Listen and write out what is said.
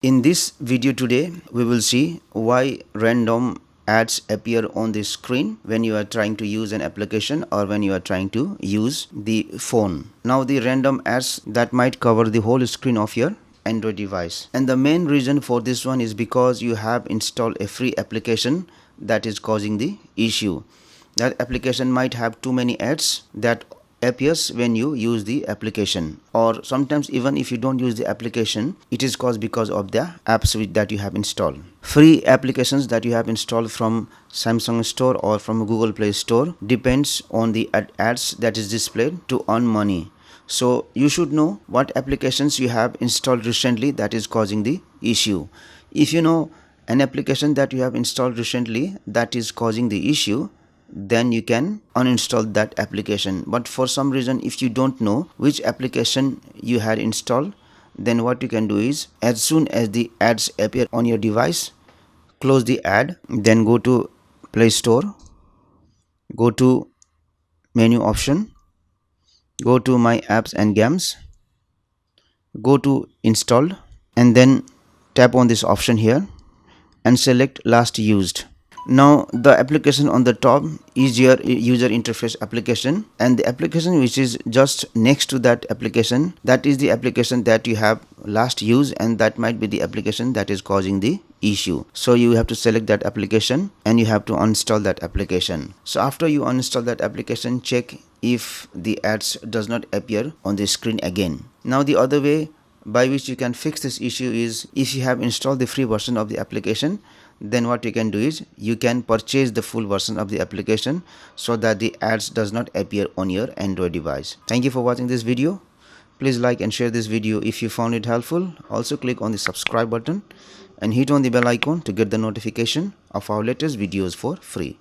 In this video today, we will see why random ads appear on the screen when you are trying to use an application or when you are trying to use the phone. Now the random ads that might cover the whole screen of your Android device. And the main reason for this one is because you have installed a free application that is causing the issue. That application might have too many ads that appears when you use the application, or sometimes even if you don't use the application, it is caused because of the apps that you have installed. Free applications that you have installed from Samsung store or from Google Play Store depends on the ads that is displayed to earn money. So you should know what applications you have installed recently that is causing the issue. If you know an application that you have installed recently that is causing the issue, then you can uninstall that application. But for some reason, if you don't know which application you had installed, then what you can do is, as soon as the ads appear on your device, close the ad, then go to Play Store, go to menu option, go to My Apps and Games, go to Installed, and then tap on this option here and select Last Used. Now the application on the top is your user interface application, and the application which is just next to that application, that is the application that you have last used, and that might be the application that is causing the issue. So you have to select that application and you have to uninstall that application. So after you uninstall that application, check if the ads does not appear on the screen again. Now the other way by which you can fix this issue is, if you have installed the free version of the application, then what you can do is you can purchase the full version of the application so that the ads does not appear on your Android device. Thank you for watching this video. Please like and share this video if you found it helpful. Also click on the subscribe button and hit on the bell icon to get the notification of our latest videos for free.